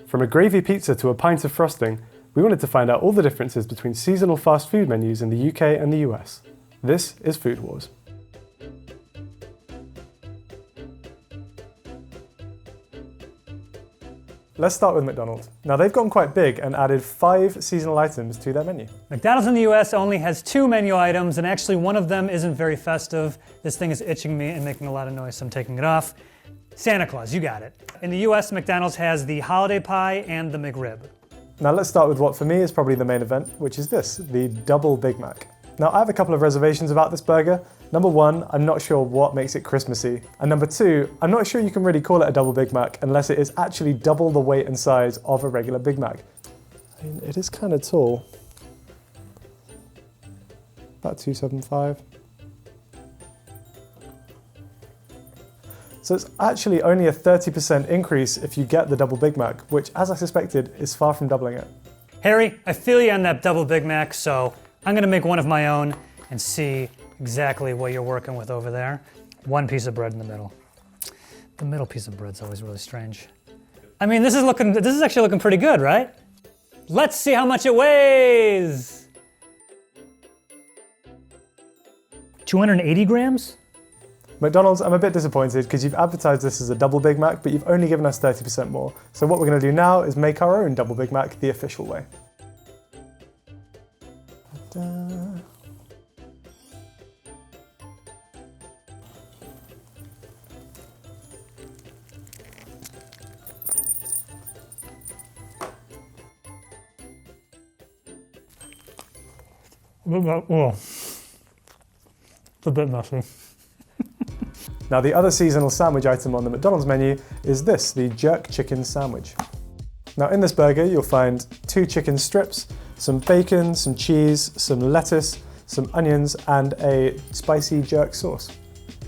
From a gravy pizza to a pint of frosting, we wanted to find out all the differences between seasonal fast food menus in the UK and the US. This is Food Wars. Let's start with McDonald's. Now they've gotten quite big and added 5 seasonal items to their menu. McDonald's in the US only has 2 menu items, and actually one of them isn't very festive. This thing is itching me and making a lot of noise, so I'm taking it off. Santa Claus, you got it. In the US, McDonald's has the holiday pie and the McRib. Now let's start with what for me is probably the main event, which is this, the Double Big Mac. Now I have a couple of reservations about this burger. Number 1, I'm not sure what makes it Christmassy. And number 2, I'm not sure you can really call it a Double Big Mac unless it is actually double the weight and size of a regular Big Mac. I mean, it is kind of tall. About 275. So it's actually only a 30% increase if you get the Double Big Mac, which, as I suspected, is far from doubling it. Harry, I feel you on that Double Big Mac, so I'm gonna make one of my own and see exactly what you're working with over there. 1 piece of bread in the middle. The middle piece of bread's always really strange. I mean, this is actually looking pretty good, right? Let's see how much it weighs. 280 grams? McDonald's, I'm a bit disappointed because you've advertised this as a Double Big Mac, but you've only given us 30% more. So what we're going to do now is make our own Double Big Mac the official way. Oh, it's a bit messy. Now the other seasonal sandwich item on the McDonald's menu is this, the jerk chicken sandwich. Now in this burger you'll find 2 chicken strips, some bacon, some cheese, some lettuce, some onions and a spicy jerk sauce.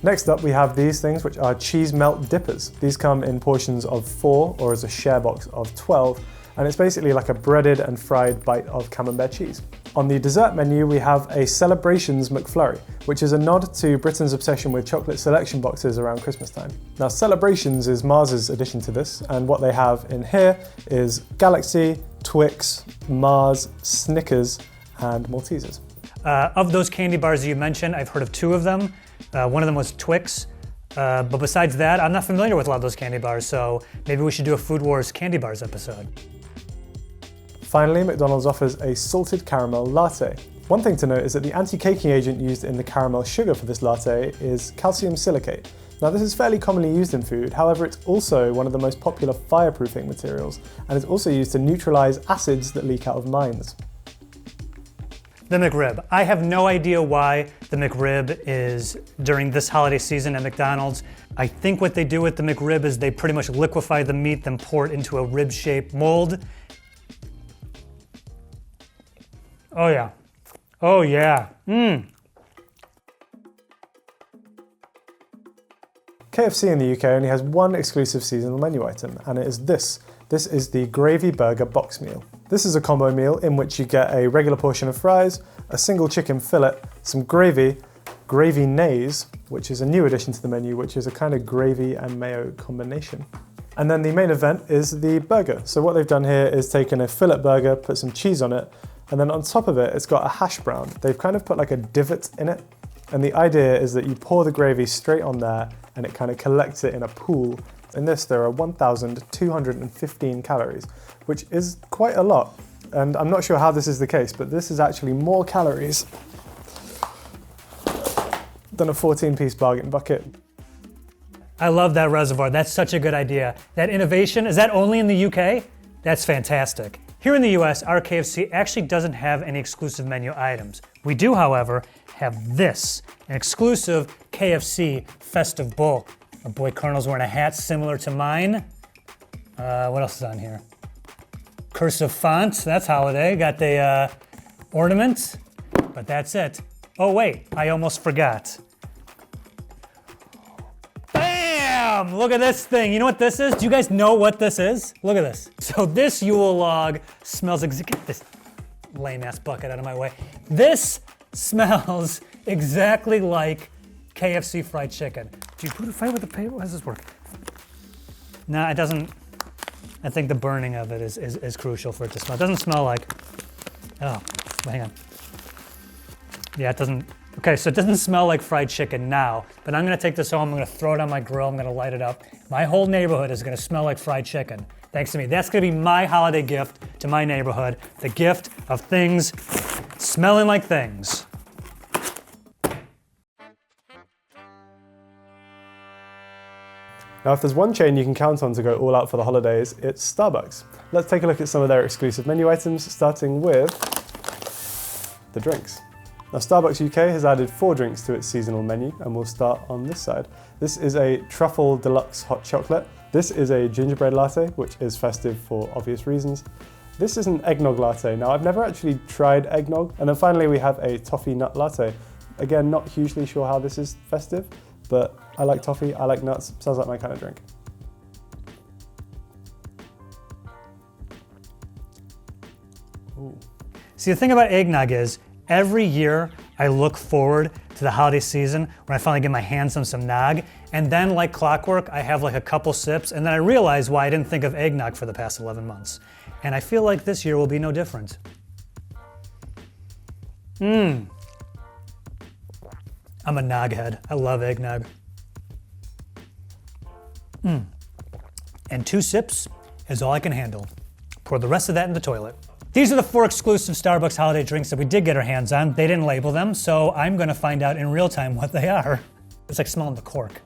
Next up we have these things, which are cheese melt dippers. These come in portions of 4 or as a share box of 12, and it's basically like a breaded and fried bite of camembert cheese. On the dessert menu we have a Celebrations McFlurry, which is a nod to Britain's obsession with chocolate selection boxes around Christmas time. Now Celebrations is Mars's addition to this, and what they have in here is Galaxy, Twix, Mars, Snickers and Maltesers. Of those candy bars that you mentioned, I've heard of 2 of them. One of them was Twix, but besides that, I'm not familiar with a lot of those candy bars, so maybe we should do a Food Wars candy bars episode. Finally, McDonald's offers a salted caramel latte. One thing to note is that the anti-caking agent used in the caramel sugar for this latte is calcium silicate. Now this is fairly commonly used in food, however it's also one of the most popular fireproofing materials, and it's also used to neutralize acids that leak out of mines. The McRib. I have no idea why the McRib is during this holiday season at McDonald's. I think what they do with the McRib is they pretty much liquefy the meat, then pour it into a rib-shaped mold. Oh yeah. Oh yeah. KFC in the UK only has one exclusive seasonal menu item, and it is this. This is the Gravy Burger Box Meal. This is a combo meal in which you get a regular portion of fries, a single chicken fillet, some gravy, gravy nays, which is a new addition to the menu, which is a kind of gravy and mayo combination. And then the main event is the burger. So what they've done here is taken a fillet burger, put some cheese on it, and then on top of it, it's got a hash brown. They've kind of put like a divot in it. And the idea is that you pour the gravy straight on there and it kind of collects it in a pool. In this, there are 1,215 calories, which is quite a lot. And I'm not sure how this is the case, but this is actually more calories than a 14-piece bargain bucket. I love that reservoir. That's such a good idea. That innovation, is that only in the UK? That's fantastic. Here in the US, our KFC actually doesn't have any exclusive menu items. We do, however, have this, an exclusive KFC festive bowl. Our boy Colonel's wearing a hat similar to mine. What else is on here? Cursive font, that's holiday. Got the ornament, but that's it. Oh wait, I almost forgot. Bam! Look at this thing. You know what this is? Do you guys know what this is? Look at this. So this Yule log smells get this lame ass bucket out of my way. This smells exactly like KFC fried chicken. Do you put a fight with the paper? How does this work? Nah, it doesn't. I think the burning of it is crucial for it to smell. It doesn't smell like, oh, hang on. Yeah, it doesn't, okay, so it doesn't smell like fried chicken now, but I'm gonna take this home, I'm gonna throw it on my grill, I'm gonna light it up. My whole neighborhood is gonna smell like fried chicken, thanks to me. That's gonna be my holiday gift to my neighborhood, the gift of things smelling like things. Now, if there's one chain you can count on to go all out for the holidays, it's Starbucks. Let's take a look at some of their exclusive menu items, starting with the drinks. Now, Starbucks UK has added 4 drinks to its seasonal menu, and we'll start on this side. This is a truffle deluxe hot chocolate. This is a gingerbread latte, which is festive for obvious reasons. This is an eggnog latte. Now, I've never actually tried eggnog. And then finally, we have a toffee nut latte. Again, not hugely sure how this is festive, but I like toffee, I like nuts, sounds like my kind of drink. Ooh. See, the thing about eggnog is, every year I look forward to the holiday season when I finally get my hands on some nog, and then like clockwork, I have like a couple sips, and then I realize why I didn't think of eggnog for the past 11 months. And I feel like this year will be no different. I'm a nog head. I love eggnog. And 2 sips is all I can handle. Pour the rest of that in the toilet. These are the 4 exclusive Starbucks holiday drinks that we did get our hands on. They didn't label them, so I'm gonna find out in real time what they are. It's like smelling the cork.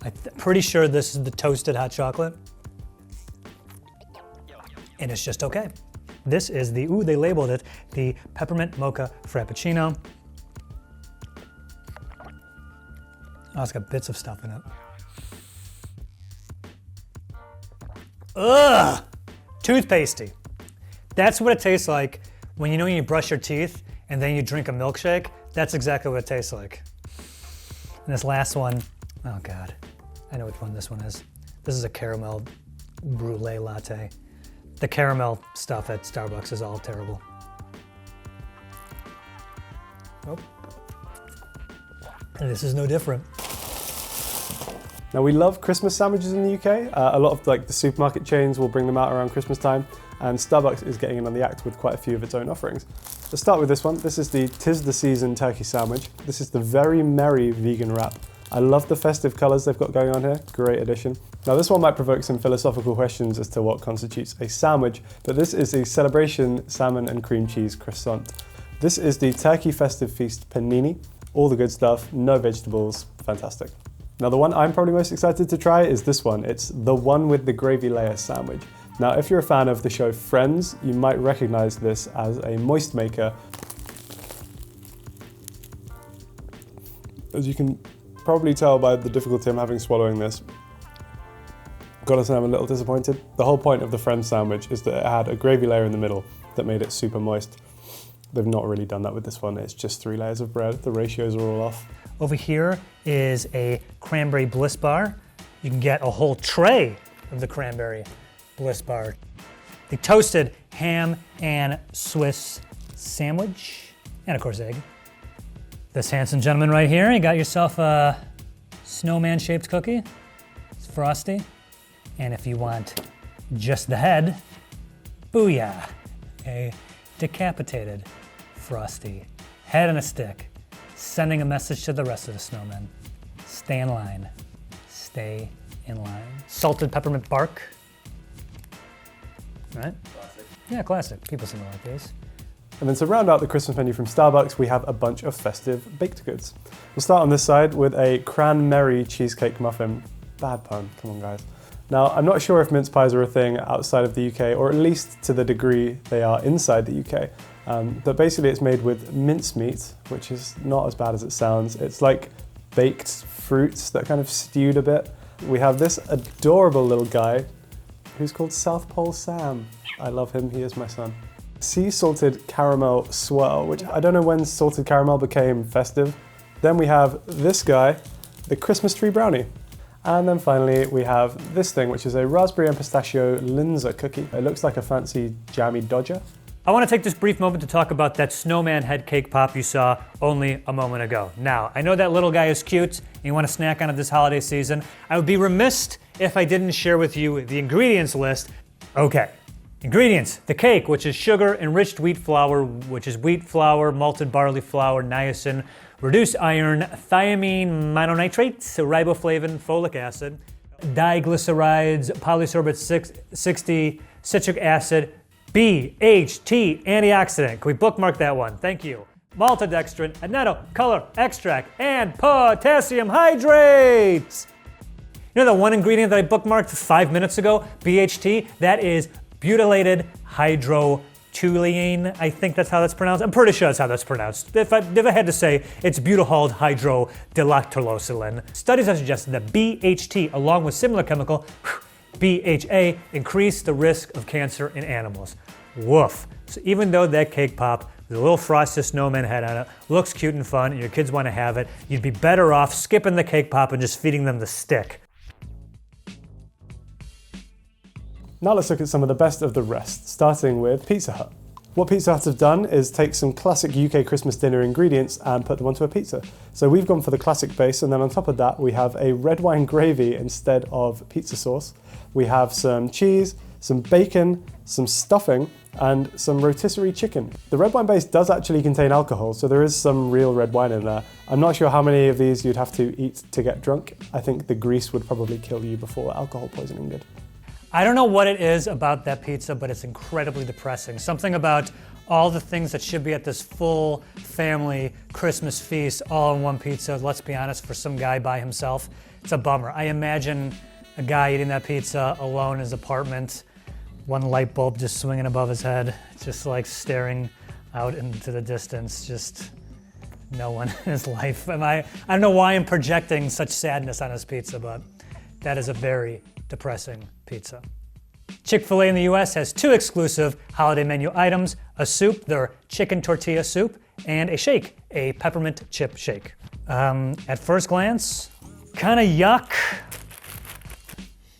I'm pretty sure this is the toasted hot chocolate. And it's just okay. This is the, they labeled it, the peppermint mocha frappuccino. Oh, it's got bits of stuff in it. Ugh! Toothpastey. That's what it tastes like when you brush your teeth and then you drink a milkshake. That's exactly what it tastes like. And this last one, oh God, I know which one this one is. This is a caramel brulee latte. The caramel stuff at Starbucks is all terrible. Oh. And this is no different. Now, we love Christmas sandwiches in the UK. A lot of the supermarket chains will bring them out around Christmas time, and Starbucks is getting in on the act with quite a few of its own offerings. Let's start with this one. This is the 'Tis the Season turkey sandwich. This is the Very Merry vegan wrap. I love the festive colours they've got going on here. Great addition. Now, this one might provoke some philosophical questions as to what constitutes a sandwich, but this is a celebration salmon and cream cheese croissant. This is the Turkey Festive Feast panini. All the good stuff, no vegetables, fantastic. Now, the one I'm probably most excited to try is this one. It's the one with the gravy layer sandwich. Now, if you're a fan of the show Friends, you might recognize this as a moist maker. As you can probably tell by the difficulty I'm having swallowing this, gotta say I'm a little disappointed. The whole point of the Friends sandwich is that it had a gravy layer in the middle that made it super moist. They've not really done that with this one. It's just 3 layers of bread. The ratios are all off. Over here is a cranberry bliss bar. You can get a whole tray of the cranberry bliss bar. The toasted ham and Swiss sandwich, and of course egg. This handsome gentleman right here, you got yourself a snowman-shaped cookie. It's frosty. And if you want just the head, booyah, a decapitated frosty head and a stick, sending a message to the rest of the snowmen. Stay in line. Stay in line. Salted peppermint bark. Right? Classic. Yeah, classic. People seem to like these. And then to round out the Christmas menu from Starbucks, we have a bunch of festive baked goods. We'll start on this side with a cranberry cheesecake muffin. Bad pun, come on guys. Now, I'm not sure if mince pies are a thing outside of the UK, or at least to the degree they are inside the UK. But basically it's made with mincemeat, which is not as bad as it sounds. It's like baked fruits that kind of stewed a bit. We have this adorable little guy who's called South Pole Sam. I love him, he is my son. Sea salted caramel swirl, which I don't know when salted caramel became festive. Then we have this guy, the Christmas tree brownie. And then finally we have this thing, which is a raspberry and pistachio Linzer cookie. It looks like a fancy jammy Dodger. I want to take this brief moment to talk about that snowman head cake pop you saw only a moment ago. Now, I know that little guy is cute and you want to snack on it this holiday season. I would be remiss if I didn't share with you the ingredients list. Okay. Ingredients: the cake, which is sugar, enriched wheat flour, which is wheat flour, malted barley flour, niacin, reduced iron, thiamine mononitrate, riboflavin, folic acid, diglycerides, polysorbate 60, citric acid, BHT, antioxidant. Can we bookmark that one? Thank you. Maltodextrin, annatto, color, extract, and potassium hydrate. You know the one ingredient that I bookmarked 5 minutes ago, BHT? That is butylated hydrotoluene. I think that's how that's pronounced. I'm pretty sure that's how that's pronounced. If I had to say, it's butylhold hydrodilactylosiline. Studies have suggested that BHT, along with similar chemical, BHA, increase the risk of cancer in animals. Woof. So even though that cake pop with a little frosted snowman head on it looks cute and fun and your kids want to have it, you'd be better off skipping the cake pop and just feeding them the stick. Now let's look at some of the best of the rest, starting with Pizza Hut. What Pizza Hut have done is take some classic UK Christmas dinner ingredients and put them onto a pizza. So we've gone for the classic base, and then on top of that we have a red wine gravy instead of pizza sauce. We have some cheese, some bacon, some stuffing, and some rotisserie chicken. The red wine base does actually contain alcohol, so there is some real red wine in there. I'm not sure how many of these you'd have to eat to get drunk. I think the grease would probably kill you before alcohol poisoning did. I don't know what it is about that pizza, but it's incredibly depressing. Something about all the things that should be at this full family Christmas feast all in one pizza. Let's be honest, for some guy by himself, it's a bummer. I imagine a guy eating that pizza alone in his apartment, one light bulb just swinging above his head, just like staring out into the distance, just no one in his life. I don't know why I'm projecting such sadness on his pizza, but that is a very depressing pizza. Chick-fil-A in the US has two exclusive holiday menu items: a soup, their chicken tortilla soup, and a shake, a peppermint chip shake. At first glance, kind of yuck.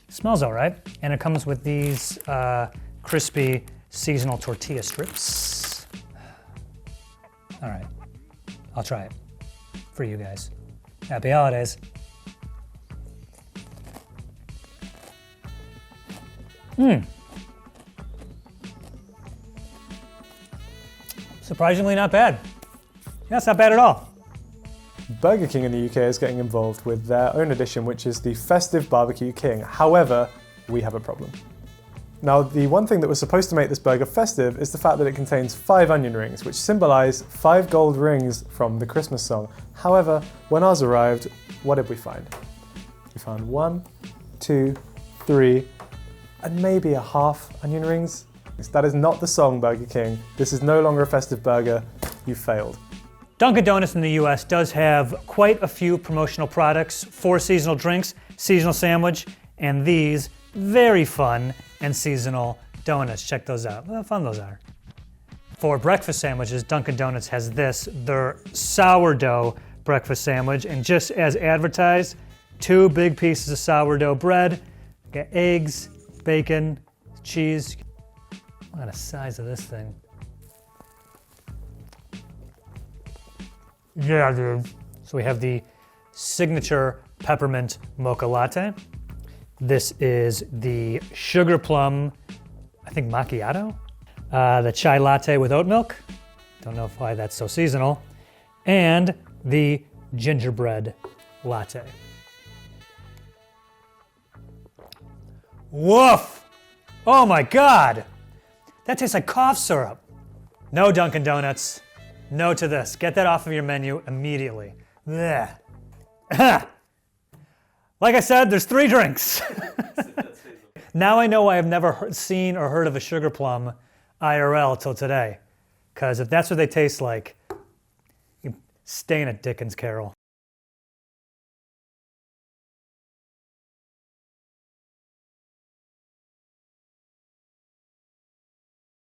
Smells all right. And it comes with these crispy seasonal tortilla strips. All right, I'll try it for you guys. Happy holidays. Surprisingly not bad. Yeah, it's not bad at all. Burger King in the UK is getting involved with their own edition, which is the Festive Barbecue King. However, we have a problem. Now, the one thing that was supposed to make this burger festive is the fact that it contains 5 onion rings, which symbolize 5 gold rings from the Christmas song. However, when ours arrived, what did we find? We found 1, 2, 3, and maybe a half onion rings. That is not the song, Burger King. This is no longer a festive burger. You failed. Dunkin' Donuts in the US does have quite a few promotional products: 4 seasonal drinks, seasonal sandwich, and these very fun and seasonal donuts. Check those out. Look how fun those are. For breakfast sandwiches, Dunkin' Donuts has this, their sourdough breakfast sandwich, and just as advertised, 2 big pieces of sourdough bread, got eggs, bacon, cheese. Look at the size of this thing. Yeah, dude. So we have the signature peppermint mocha latte. This is the sugar plum, I think macchiato. The chai latte with oat milk. Don't know why that's so seasonal. And the gingerbread latte. Woof! Oh my God! That tastes like cough syrup. No, Dunkin' Donuts. No to this. Get that off of your menu immediately. Blech. Like I said, there's 3 drinks. Now I know why I've never seen or heard of a sugar plum IRL till today. Because if that's what they taste like, you stay in a Dickens Carol.